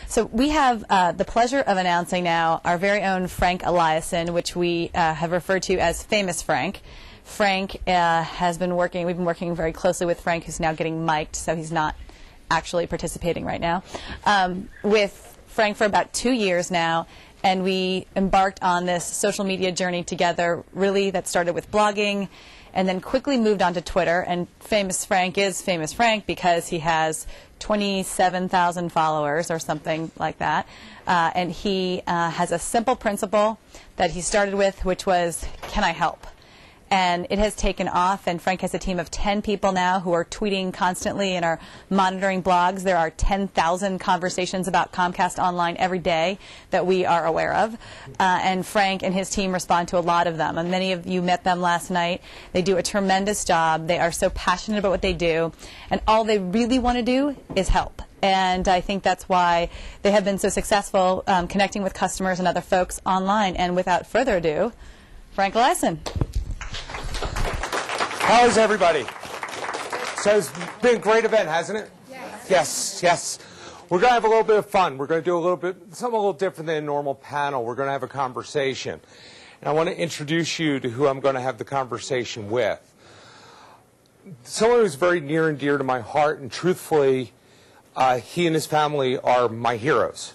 So we have the pleasure of announcing now our very own Frank Eliason, which we have referred to as Famous Frank. Frank has been working, we've been working very closely with Frank, who's now getting mic'd, so he's not actually participating right now, with Frank for about 2 years now, and we embarked on this social media journey together, really, that started with blogging, and then quickly moved on to Twitter. And Famous Frank is Famous Frank because he has 27,000 followers or something like that. And he has a simple principle that he started with, which was, can I help? And it has taken off, and Frank has a team of 10 people now who are tweeting constantly and are monitoring blogs. There are 10,000 conversations about Comcast online every day that we are aware of. And Frank and his team respond to a lot of them. And many of you met them last night. They do a tremendous job. They are so passionate about what they do. And all they really want to do is help. And I think that's why they have been so successful connecting with customers and other folks online. And without further ado, Frank Eliason. How is everybody? So it's been a great event, hasn't it? Yes. Yes. We're going to have a little bit of fun. We're going to do something a little different than a normal panel. We're going to have a conversation. And I want to introduce you to who I'm going to have the conversation with. Someone who's very near and dear to my heart, and truthfully, he and his family are my heroes.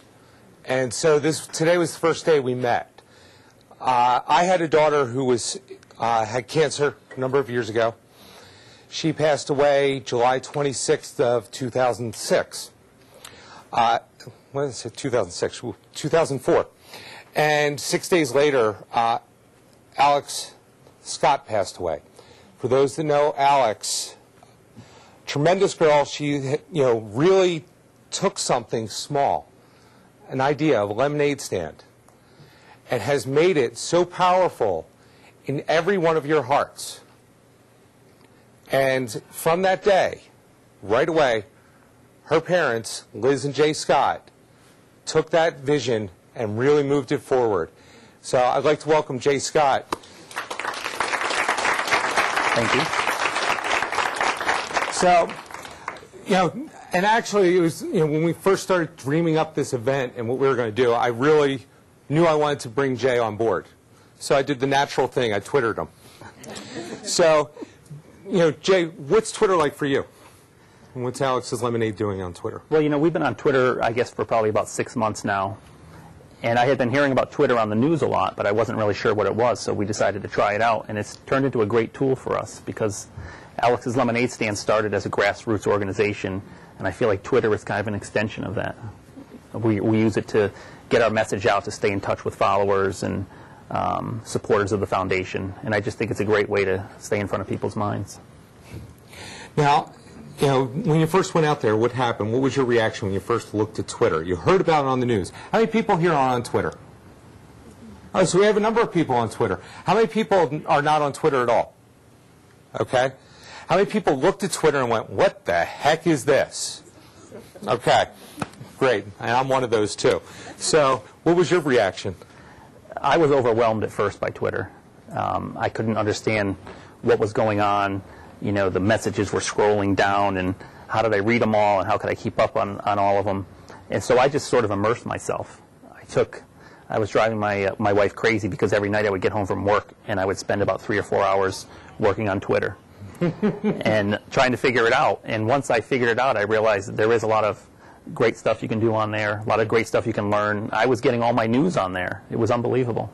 And so today was the first day we met. I had a daughter who had cancer a number of years ago. She passed away July 26th of 2006. When is it? 2006? 2004. And 6 days later, Alex Scott passed away. For those that know Alex, tremendous girl. She, really took something small, an idea of a lemonade stand, and has made it so powerful in every one of your hearts. And from that day, right away, her parents, Liz and Jay Scott, took that vision and really moved it forward. So I'd like to welcome Jay Scott. Thank you. So, and actually, it was, when we first started dreaming up this event and what we were going to do, I really knew I wanted to bring Jay on board. So I did the natural thing. I Twittered him. So, Jay, what's Twitter like for you? And what's Alex's Lemonade doing on Twitter? Well, we've been on Twitter, I guess, for probably about 6 months now. And I had been hearing about Twitter on the news a lot, but I wasn't really sure what it was, so we decided to try it out. And it's turned into a great tool for us because Alex's Lemonade Stand started as a grassroots organization, and I feel like Twitter is kind of an extension of that. We use it to get our message out, to stay in touch with followers and supporters of the foundation, and I just think it's a great way to stay in front of people's minds. Now, when you first went out there, what happened? What was your reaction when you first looked at Twitter? You heard about it on the news. How many people here are on Twitter? Oh, so we have a number of people on Twitter. How many people are not on Twitter at all? Okay. How many people looked at Twitter and went, what the heck is this? Okay. Great. And I'm one of those too. So what was your reaction? I was overwhelmed at first by Twitter. I couldn't understand what was going on. The messages were scrolling down, and how did I read them all, and how could I keep up on all of them? And so I just sort of immersed myself. I was driving my wife crazy because every night I would get home from work, and I would spend about 3 or 4 hours working on Twitter and trying to figure it out. And once I figured it out, I realized that there is a lot of great stuff you can do on there, a lot of great stuff you can learn. I was getting all my news on there. It was unbelievable.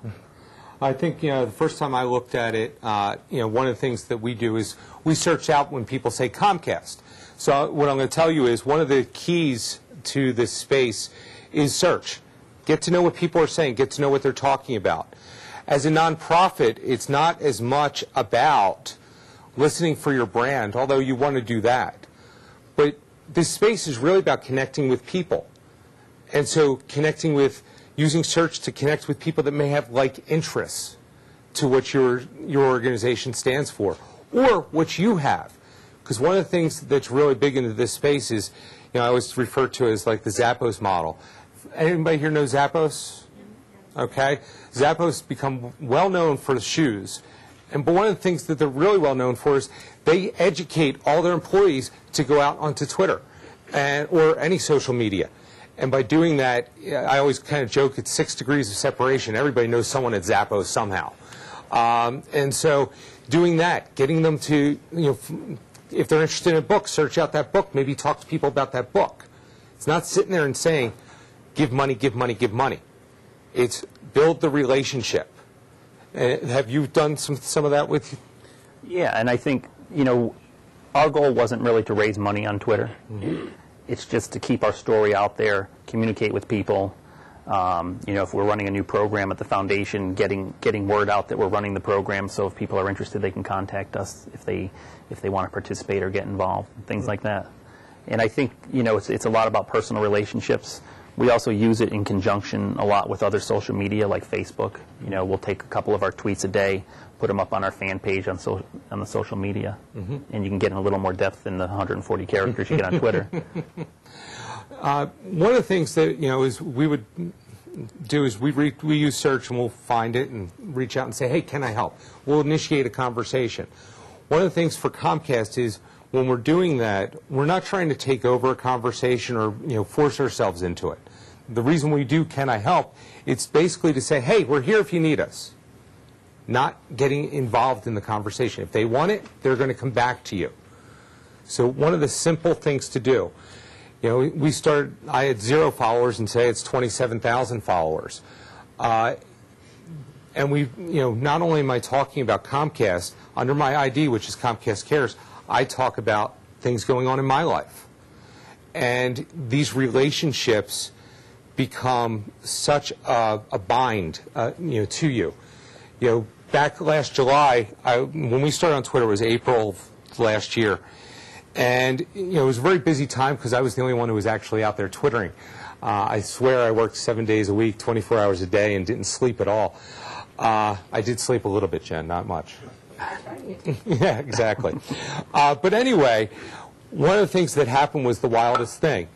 I think, the first time I looked at it, one of the things that we do is we search out when people say Comcast. So what I'm going to tell you is one of the keys to this space is search. Get to know what people are saying. Get to know what they're talking about. As a nonprofit, it's not as much about listening for your brand, although you want to do that. But this space is really about connecting with people. And so using search to connect with people that may have like interests to what your organization stands for, or what you have. Because one of the things that's really big into this space is, I always refer to it as like the Zappos model. Anybody here know Zappos? Okay. Zappos become well known for the shoes. But one of the things that they're really well known for is they educate all their employees to go out onto Twitter or any social media. And by doing that, I always kind of joke it's 6 degrees of separation. Everybody knows someone at Zappos somehow. And so doing that, getting them to, if they're interested in a book, search out that book, maybe talk to people about that book. It's not sitting there and saying, give money, give money, give money. It's build the relationship. Have you done some of that with you? Yeah, and I think, our goal wasn't really to raise money on Twitter. Mm-hmm. It's just to keep our story out there, communicate with people. If we're running a new program at the foundation, getting word out that we're running the program, so if people are interested, they can contact us if they want to participate or get involved, things like that. And I think it's a lot about personal relationships. We also use it in conjunction a lot with other social media like Facebook. We'll take a couple of our tweets a day, put them up on our fan page on the social media, mm-hmm. and you can get in a little more depth than the 140 characters you get on Twitter. One of the things that is we would do is we use search and we'll find it and reach out and say, hey, can I help? We'll initiate a conversation. One of the things for Comcast is when we're doing that, we're not trying to take over a conversation or force ourselves into it. The reason we do Can I Help, it's basically to say, hey, we're here if you need us. Not getting involved in the conversation. If they want it, they're going to come back to you. So one of the simple things to do, I had 0 followers and say it's 27,000 followers. And not only am I talking about Comcast, under my ID, which is Comcast Cares, I talk about things going on in my life. And these relationships become such a bind, to you. Back last July, when we started on Twitter, it was April of last year. And, it was a very busy time because I was the only one who was actually out there Twittering. I swear I worked 7 days a week, 24 hours a day, and didn't sleep at all. I did sleep a little bit, Jen, not much. Yeah, exactly. But anyway, one of the things that happened was the wildest thing.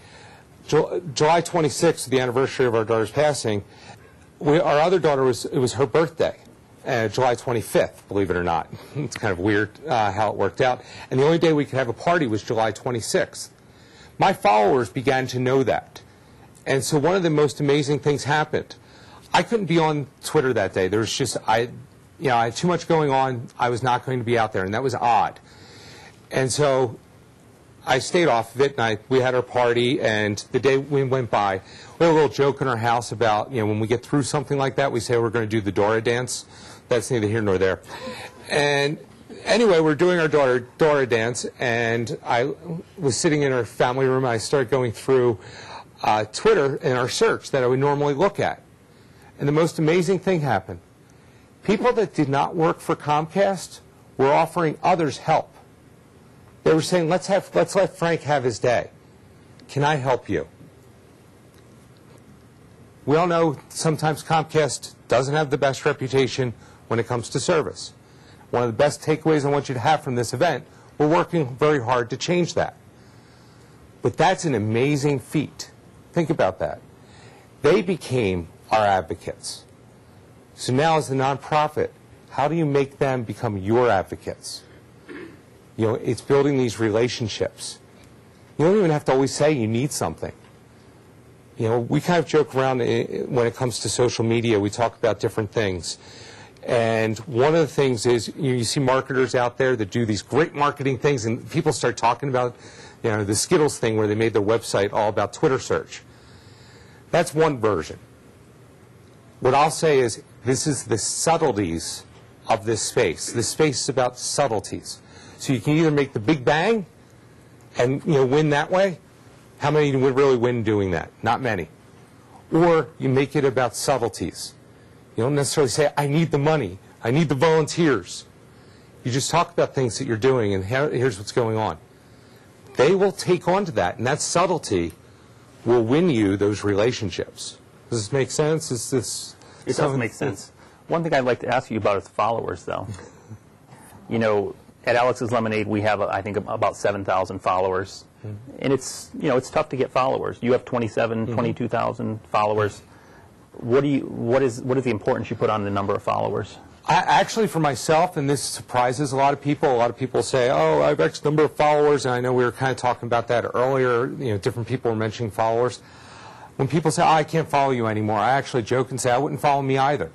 July 26th, the anniversary of our daughter's passing, our other daughter, it was her birthday. July 25th, believe it or not. It's kind of weird how it worked out. And the only day we could have a party was July 26th. My followers began to know that. And so one of the most amazing things happened. I couldn't be on Twitter that day. There was just, I had too much going on. I was not going to be out there, and that was odd. And so I stayed off of it, and we had our party, and the day we went by, we had a little joke in our house about, when we get through something like that, we say we're going to do the Dora dance. That's neither here nor there. And anyway, we're doing our Dora dance, and I was sitting in our family room, and I started going through Twitter in our search that I would normally look at. And the most amazing thing happened. People that did not work for Comcast were offering others help. They were saying, let's let Frank have his day. Can I help you? We all know sometimes Comcast doesn't have the best reputation when it comes to service. One of the best takeaways I want you to have from this event, we're working very hard to change that. But that's an amazing feat. Think about that. They became our advocates. So now as a nonprofit, how do you make them become your advocates? It's building these relationships. You don't even have to always say you need something. We kind of joke around when it comes to social media. We talk about different things. And one of the things is you see marketers out there that do these great marketing things, and people start talking about the Skittles thing where they made their website all about Twitter search. That's one version. What I'll say is this is the subtleties of this space. This space is about subtleties. So you can either make the big bang and win that way. How many would really win doing that? Not many. Or you make it about subtleties. You don't necessarily say, I need the money. I need the volunteers. You just talk about things that you're doing, and here's what's going on. They will take on to that, and that subtlety will win you those relationships. Does this make sense? It does make sense. One thing I'd like to ask you about is followers, though. At Alex's Lemonade, we have, I think, about 7,000 followers. Mm-hmm. And it's tough to get followers. You have 22,000 followers. What is the importance you put on the number of followers? Actually, for myself, and this surprises a lot of people say, oh, I have X number of followers, and I know we were kind of talking about that earlier. Different people were mentioning followers. When people say, oh, I can't follow you anymore, I actually joke and say, I wouldn't follow me either.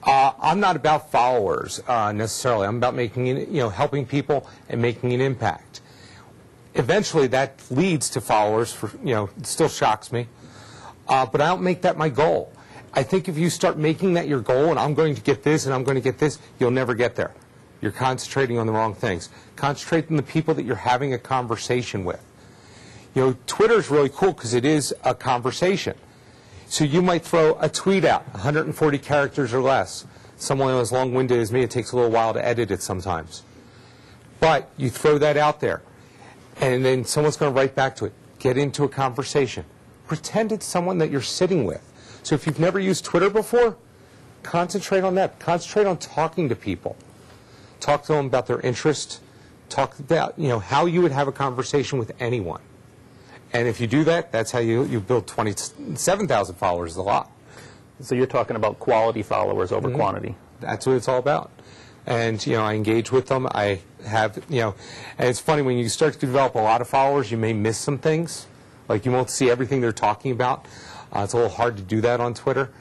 I'm not about followers necessarily. I'm about making, helping people and making an impact. Eventually, that leads to followers. It still shocks me, but I don't make that my goal. I think if you start making that your goal, and I'm going to get this and I'm going to get this, you'll never get there. You're concentrating on the wrong things. Concentrate on the people that you're having a conversation with. Twitter is really cool because it is a conversation. So you might throw a tweet out, 140 characters or less. Someone as long-winded as me, it takes a little while to edit it sometimes. But you throw that out there, and then someone's going to write back to it. Get into a conversation. Pretend it's someone that you're sitting with. So if you've never used Twitter before, concentrate on that. Concentrate on talking to people. Talk to them about their interest. Talk about how you would have a conversation with anyone. And if you do that, that's how you build 27,000 followers, a lot. So you're talking about quality followers over quantity. That's what it's all about. And, I engage with them. I have, and it's funny, when you start to develop a lot of followers, you may miss some things. Like, you won't see everything they're talking about. It's a little hard to do that on Twitter.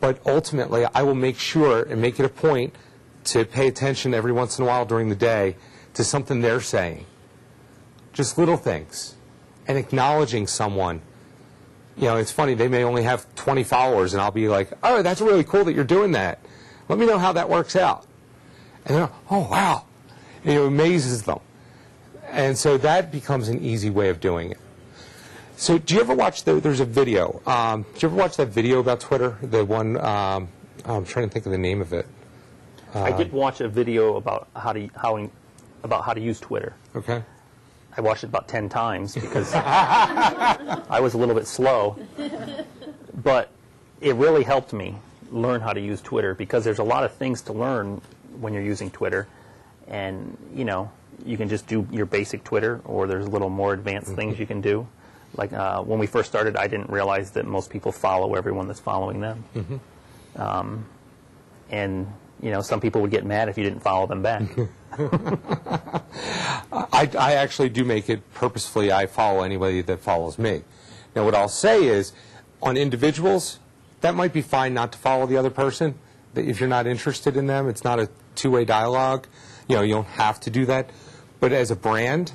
But ultimately, I will make sure and make it a point to pay attention every once in a while during the day to something they're saying. Just little things. And acknowledging someone. It's funny, they may only have 20 followers, and I'll be like, oh, that's really cool that you're doing that. Let me know how that works out. And they're like, oh, wow. And it amazes them. And so that becomes an easy way of doing it. So do you ever watch, there's a video. Did you ever watch that video about Twitter? The one, I'm trying to think of the name of it. I did watch a video about how to use Twitter. Okay. I watched it about 10 times because I was a little bit slow. But it really helped me learn how to use Twitter because there's a lot of things to learn when you're using Twitter. And, you can just do your basic Twitter, or there's a little more advanced things you can do. Like when we first started, I didn't realize that most people follow everyone that's following them. And, some people would get mad if you didn't follow them back. I actually do make it purposefully. I follow anybody that follows me. Now, what I'll say is, on individuals, that might be fine not to follow the other person. If you're not interested in them, it's not a two-way dialogue. You don't have to do that. But as a brand,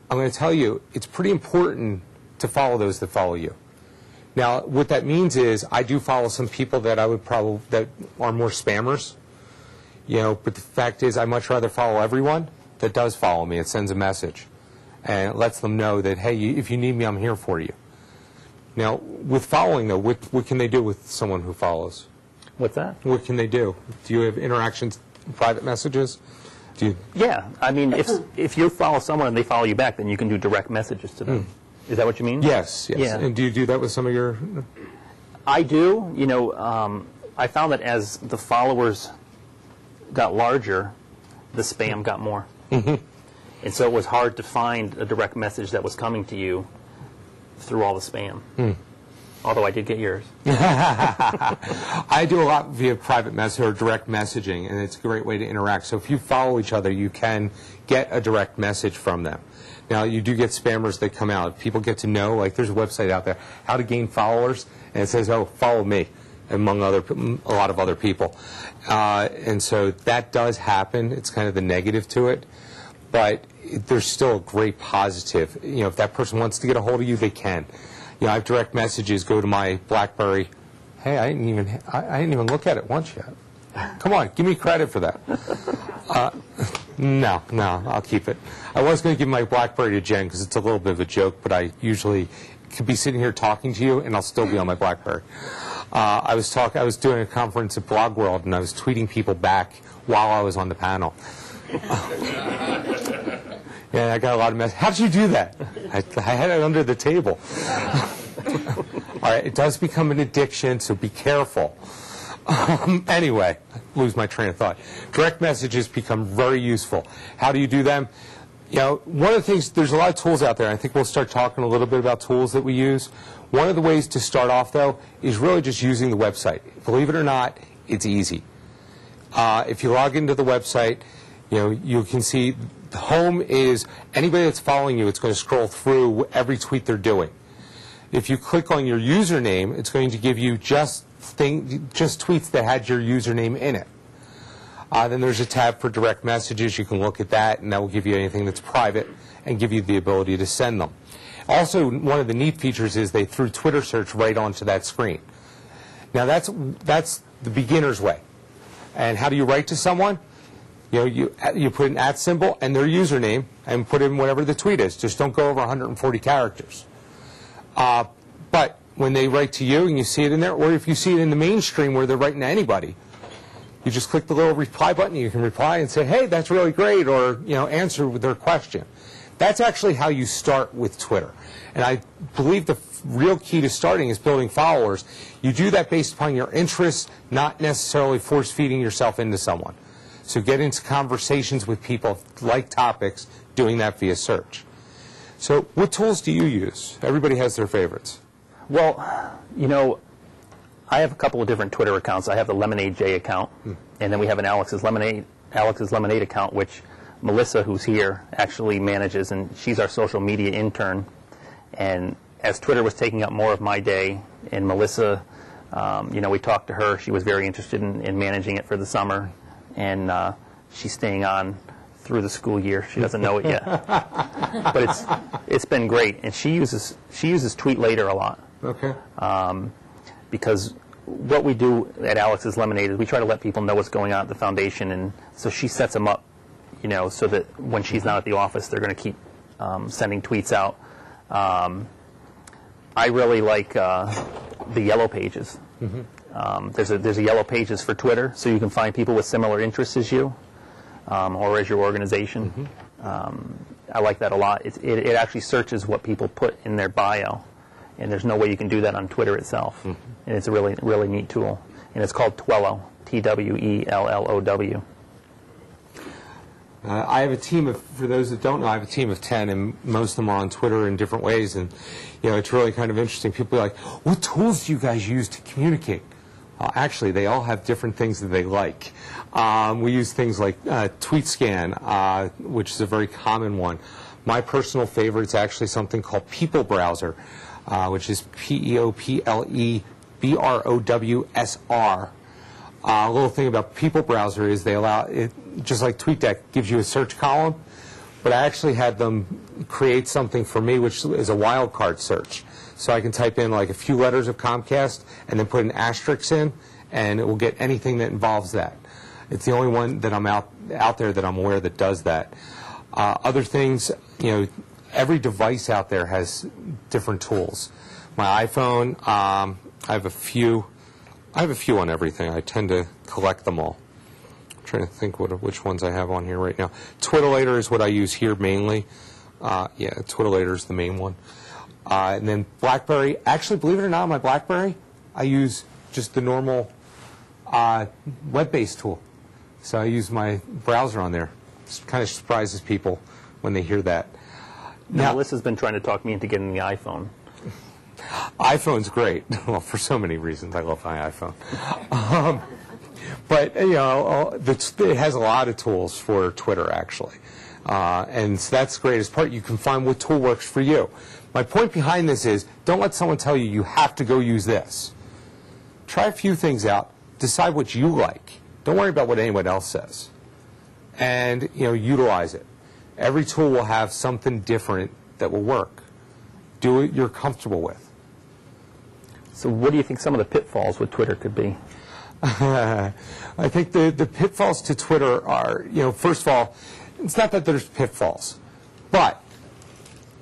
I'm going to tell you, it's pretty important to follow those that follow you. Now, what that means is, I do follow some people that that are more spammers. But the fact is, I much rather follow everyone that does follow me. It sends a message, and it lets them know that, hey, if you need me, I'm here for you. Now, with following, though, what can they do with someone who follows? What's that? What can they do? Do you have interactions, private messages? Yeah. I mean, if you follow someone and they follow you back, then you can do direct messages to them. Is that what you mean? Yes. Yeah. And do you do that with some of your... I do. I found that as the followers got larger, the spam got more. And so it was hard to find a direct message that was coming to you through all the spam. Although I did get yours. I do a lot via private message or direct messaging, and it's a great way to interact. So if you follow each other, you can get a direct message from them. Now, you do get spammers that come out. People get to know, like there's a website out there, how to gain followers, and it says, oh, follow me, among a lot of other people. And so that does happen. It's kind of the negative to it. But there's still a great positive. If that person wants to get a hold of you, they can. I have direct messages go to my BlackBerry. Hey, I didn't even look at it once yet. Come on, give me credit for that. No, I'll keep it. I was going to give my BlackBerry to Jen because it's a little bit of a joke, but I usually could be sitting here talking to you, and I'll still be on my BlackBerry. I was doing a conference at Blog World, and I was tweeting people back while I was on the panel. Yeah, I got a lot of messages. How did you do that? I had it under the table. All right, it does become an addiction, so be careful. Anyway, lose my train of thought. Direct messages become very useful. How do you do them? One of the things, there's a lot of tools out there. I think we'll start talking a little bit about tools that we use. One of the ways to start off, though, is really just using the website. Believe it or not, it's easy. If you log into the website, you can see the home is anybody that's following you, it's going to scroll through every tweet they're doing. If you click on your username, it's going to give you just tweets that had your username in it. Then there's a tab for direct messages. You can look at that, and that will give you anything that's private and give you the ability to send them. Also, one of the neat features is they threw Twitter search right onto that screen. Now, that's the beginner's way. And how do you write to someone? You put an @ symbol and their username and put in whatever the tweet is. Just don't go over 140 characters. But when they write to you and you see it in there, or if you see it in the mainstream where they're writing to anybody, you just click the little reply button. You can reply and say, hey, that's really great, or answer with their question. That's actually how you start with Twitter. And I believe the real key to starting is building followers. You do that based upon your interests, not necessarily force-feeding yourself into someone. So get into conversations with people, like topics, doing that via search. So what tools do you use? Everybody has their favorites. Well, I have a couple of different Twitter accounts. I have the Lemonade J account, and then we have an Alex's Lemonade account, which Melissa, who's here, actually manages, and she's our social media intern. And as Twitter was taking up more of my day, and Melissa, we talked to her. She was very interested in managing it for the summer, and she's staying on through the school year. She doesn't know it yet, but it's been great. And she uses TweetLater a lot. Okay. Because what we do at Alex's Lemonade is we try to let people know what's going on at the foundation, and so she sets them up, so that when she's not at the office, they're going to keep sending tweets out. I really like the Yellow Pages. Mm-hmm. There's a Yellow Pages for Twitter, so you can find people with similar interests as you, or as your organization. Mm-hmm. I like that a lot. It actually searches what people put in their bio, and there's no way you can do that on Twitter itself. Mm-hmm. And it's a really, really neat tool. And it's called Twellow, Twellow. I have a team of, for those that don't know, I have a team of 10, and most of them are on Twitter in different ways. And, it's really kind of interesting. People are like, what tools do you guys use to communicate? Actually, they all have different things that they like. We use things like TweetScan, which is a very common one. My personal favorite is actually something called People Browser, which is PeopleBrowser. A little thing about People Browser is they allow it, just like TweetDeck gives you a search column, but I actually had them create something for me which is a wildcard search. So I can type in like a few letters of Comcast and then put an asterisk in, and it will get anything that involves that. It's the only one that I'm out there that I'm aware that does that. Other things, every device out there has different tools. My iPhone, I have a few on everything. I tend to collect them all. I'm trying to think which ones I have on here right now. TwittLater is what I use here mainly. TwittLater is the main one. And then BlackBerry. Actually, believe it or not, on my BlackBerry, I use just the normal web-based tool. So I use my browser on there. It kind of surprises people when they hear that. Now, Melissa's been trying to talk me into getting the iPhone. iPhone's great. Well, for so many reasons, I love my iPhone. But it has a lot of tools for Twitter, actually, and so that's the greatest part. You can find what tool works for you. My point behind this is, don't let someone tell you have to go use this. Try a few things out. Decide what you like. Don't worry about what anyone else says, and utilize it. Every tool will have something different that will work. Do what you're comfortable with. So what do you think some of the pitfalls with Twitter could be? I think the pitfalls to Twitter are, first of all, it's not that there's pitfalls, but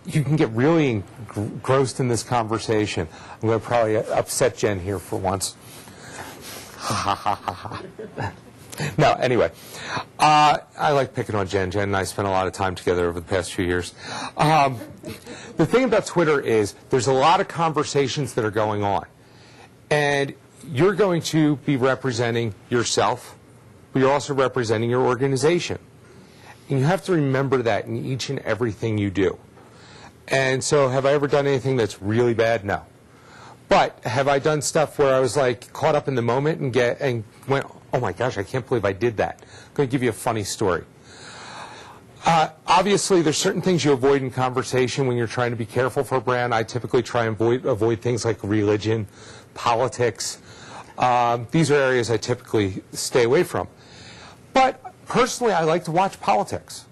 you can get really engrossed in this conversation. I'm going to probably upset Jen here for once. No, anyway, I like picking on Jen. Jen and I spent a lot of time together over the past few years. The thing about Twitter is there's a lot of conversations that are going on. And you're going to be representing yourself, but you're also representing your organization. And you have to remember that in each and everything you do. And so have I ever done anything that's really bad? No. But have I done stuff where I was like caught up in the moment and went, oh my gosh, I can't believe I did that. I'm going to give you a funny story. Obviously, there's certain things you avoid in conversation when you're trying to be careful for a brand. I typically try and avoid things like religion, politics. These are areas I typically stay away from. But personally, I like to watch politics.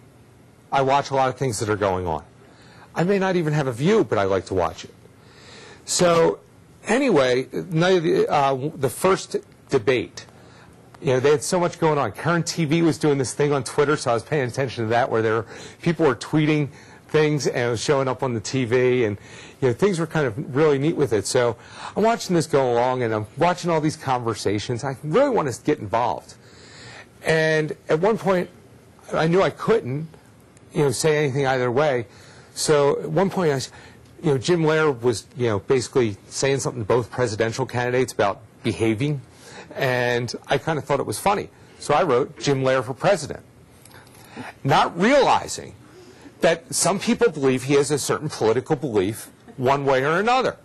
I watch a lot of things that are going on. I may not even have a view, but I like to watch it. So anyway, the first debate, they had so much going on. Current TV was doing this thing on Twitter, so I was paying attention to that, where people were tweeting things and it was showing up on the TV, and things were kind of really neat with it. So I'm watching this go along, and I'm watching all these conversations. I really want to get involved. And at one point, I knew I couldn't, say anything either way. So at one point, Jim Lehrer was, basically saying something to both presidential candidates about behaving. And I kind of thought it was funny. So I wrote Jim Lehrer for president, not realizing that some people believe he has a certain political belief one way or another.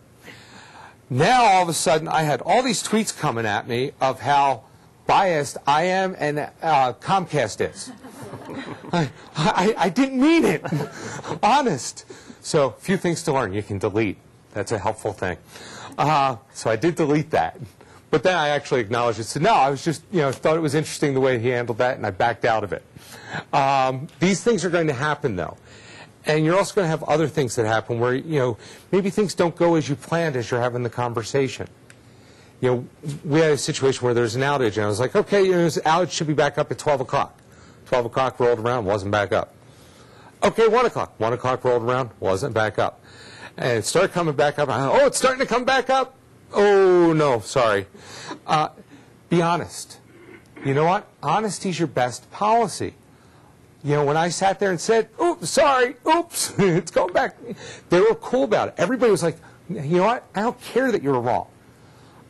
Now, all of a sudden, I had all these tweets coming at me of how biased I am and Comcast is. I didn't mean it. Honest. So, a few things to learn. You can delete. That's a helpful thing. So I did delete that. But then I actually acknowledged it. So no, I was just, thought it was interesting the way he handled that, and I backed out of it. These things are going to happen, though. And you're also going to have other things that happen where, maybe things don't go as you planned as you're having the conversation. We had a situation where there's an outage, and I was like, okay, this outage should be back up at 12 o'clock. 12 o'clock rolled around, wasn't back up. Okay, 1 o'clock. 1 o'clock rolled around, wasn't back up. And it started coming back up. Oh, it's starting to come back up. Oh, no, sorry. Be honest. You know what? Honesty is your best policy. When I sat there and said, oops, sorry, oops, it's going back, they were cool about it. Everybody was like, you know what? I don't care that you were wrong.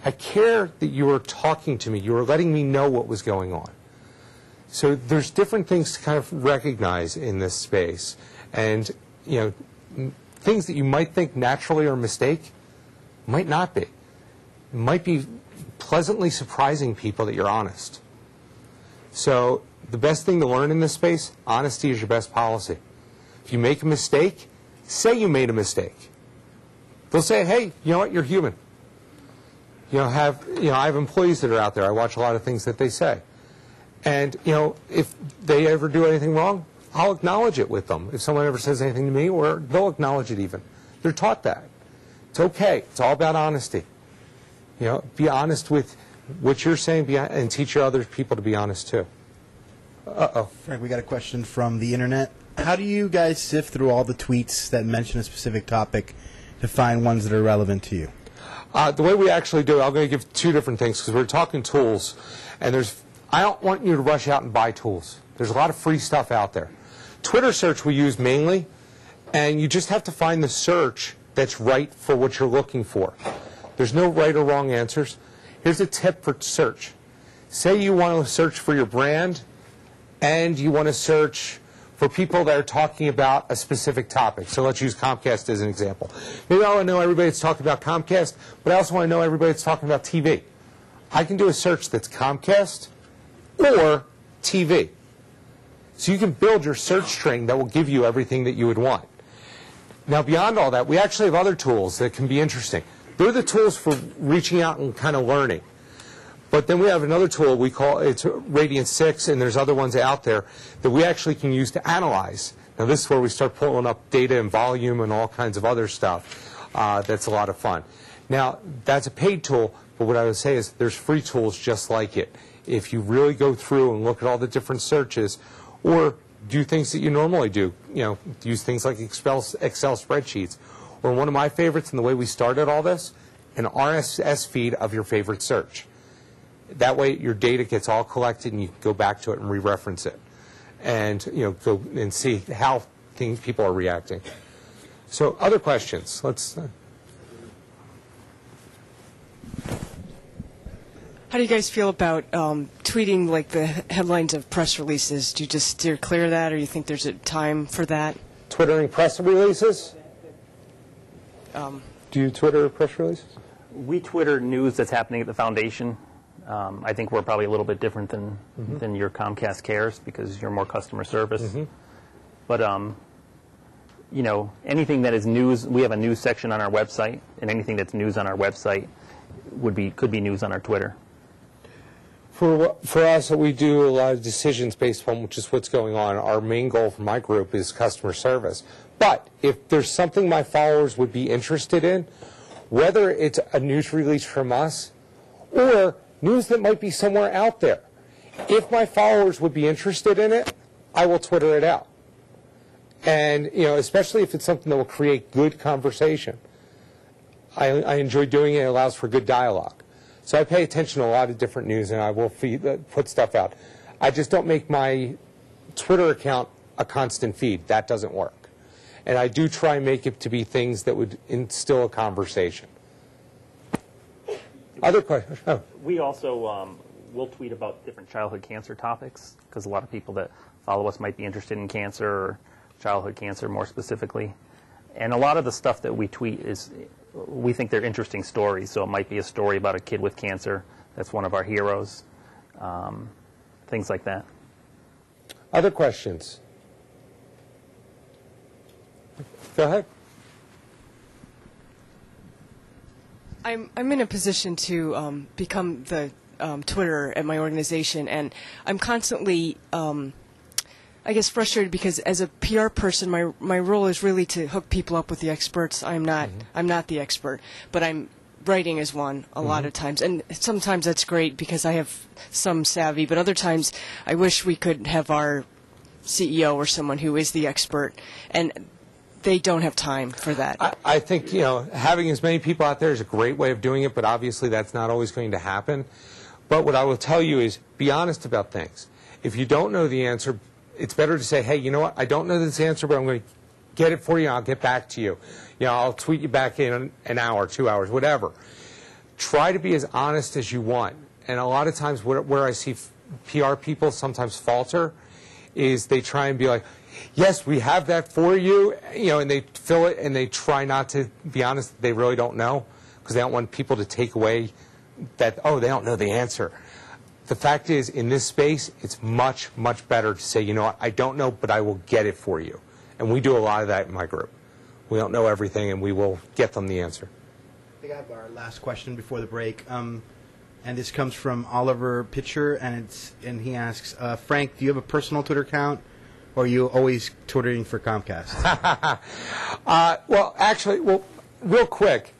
I care that you were talking to me. You were letting me know what was going on. So there's different things to kind of recognize in this space. And, things that you might think naturally are a mistake might not be. It might be pleasantly surprising people that you're honest. So the best thing to learn in this space, honesty is your best policy. If you make a mistake, say you made a mistake. They'll say, hey, you know what, you're human. I have employees that are out there. I watch a lot of things that they say. And, if they ever do anything wrong, I'll acknowledge it with them. If someone ever says anything to me, or they'll acknowledge it even. They're taught that. It's okay. It's all about honesty. Be honest with what you're saying and teach your other people to be honest too. Uh-oh. Frank, we got a question from the internet. How do you guys sift through all the tweets that mention a specific topic to find ones that are relevant to you? The way we actually do it, I'm going to give two different things because we're talking tools, and I don't want you to rush out and buy tools. There's a lot of free stuff out there. Twitter search we use mainly, and you just have to find the search that's right for what you're looking for. There's no right or wrong answers. Here's a tip for search. Say you want to search for your brand, and you want to search for people that are talking about a specific topic. So let's use Comcast as an example. Maybe I want to know everybody that's talking about Comcast, but I also want to know everybody that's talking about TV. I can do a search that's Comcast or TV. So you can build your search string that will give you everything that you would want. Now, beyond all that, we actually have other tools that can be interesting. They're the tools for reaching out and kind of learning. But then we have another tool we call it's Radiant 6, and there's other ones out there that we actually can use to analyze. Now, this is where we start pulling up data and volume and all kinds of other stuff. That's a lot of fun. Now, that's a paid tool, but what I would say is there's free tools just like it. If you really go through and look at all the different searches, or do things that you normally do, use things like Excel spreadsheets, or one of my favorites, and the way we started all this, an RSS feed of your favorite search. That way, your data gets all collected, and you can go back to it and re-reference it, and go and see how people are reacting. So, other questions? Let's. How do you guys feel about tweeting like the headlines of press releases? Do you just steer clear of that, or do you think there's a time for that? Twittering press releases? Do you Twitter press releases? We Twitter news that's happening at the foundation. I think we're probably a little bit different than your Comcast Cares because you're more customer service. But you know, anything that is news, we have a news section on our website, and anything that's news on our website could be news on our Twitter. For us, we do a lot of decisions based on just what's going on. Our main goal for my group is customer service. But if there's something my followers would be interested in, whether it's a news release from us or news that might be somewhere out there, if my followers would be interested in it, I will Twitter it out. And, you know, especially if it's something that will create good conversation. I enjoy doing it. It allows for good dialogue. So I pay attention to a lot of different news, and I will put stuff out. I just don't make my Twitter account a constant feed. That doesn't work. And I do try and make it to be things that would instill a conversation. Other questions? Oh. We also will tweet about different childhood cancer topics, because a lot of people that follow us might be interested in cancer or childhood cancer more specifically. And a lot of the stuff that we tweet is, we think they're interesting stories. So it might be a story about a kid with cancer that's one of our heroes, things like that. Other questions? Go ahead. I'm in a position to become the Twitter at my organization, and I'm constantly, I guess, frustrated because as a PR person, my role is really to hook people up with the experts. I'm not the expert, but I'm writing as one a lot of times, and sometimes that's great because I have some savvy, but other times I wish we could have our CEO or someone who is the expert, and they don't have time for that. I think, you know, having as many people out there is a great way of doing it, but obviously that's not always going to happen. But what I will tell you is be honest about things. If you don't know the answer, it's better to say, hey, you know what, I don't know this answer, but I'm going to get it for you, and I'll get back to you. You know, I'll tweet you back in an hour, 2 hours, whatever. Try to be as honest as you want. And a lot of times where I see PR people sometimes falter is they try and be like, yes, we have that for you, you know, and they fill it and they try not to be honest. They really don't know because they don't want people to take away that, oh, they don't know the answer. The fact is, in this space, it's much, much better to say, you know what, I don't know, but I will get it for you. And we do a lot of that in my group. We don't know everything, and we will get them the answer. I think I have our last question before the break. And this comes from Oliver Pitcher, and he asks, Frank, do you have a personal Twitter account, or are you always Twittering for Comcast? Well, actually, real quick,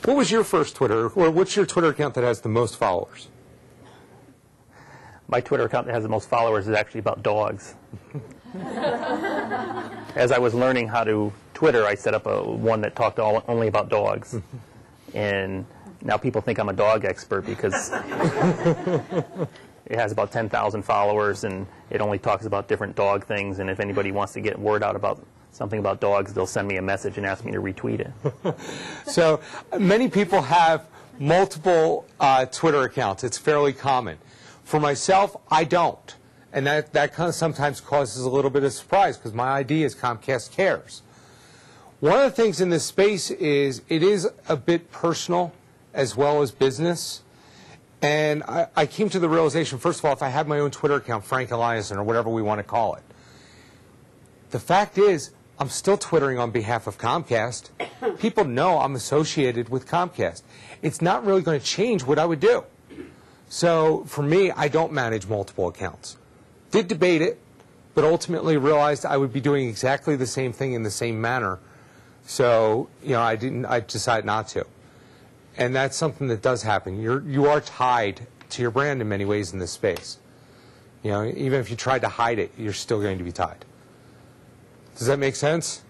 what was your first Twitter, or what's your Twitter account that has the most followers? My Twitter account that has the most followers is actually about dogs. As I was learning how to Twitter, I set up one that talked only about dogs. And now people think I'm a dog expert because it has about 10,000 followers, and it only talks about different dog things. And if anybody wants to get word out about something about dogs, they'll send me a message and ask me to retweet it. So many people have multiple Twitter accounts. It's fairly common. For myself, I don't. And that kind of sometimes causes a little bit of surprise because my ID is Comcast Cares. One of the things in this space is it is a bit personal as well as business. And I came to the realization, first of all, if I had my own Twitter account, Frank Eliason, or whatever we want to call it, the fact is I'm still Twittering on behalf of Comcast. People know I'm associated with Comcast. It's not really going to change what I would do. So for me, I don't manage multiple accounts. Did debate it, but ultimately realized I would be doing exactly the same thing in the same manner. So, you know, I decided not to. And that's something that does happen. You are tied to your brand in many ways in this space. You know, even if you tried to hide it, you're still going to be tied. Does that make sense?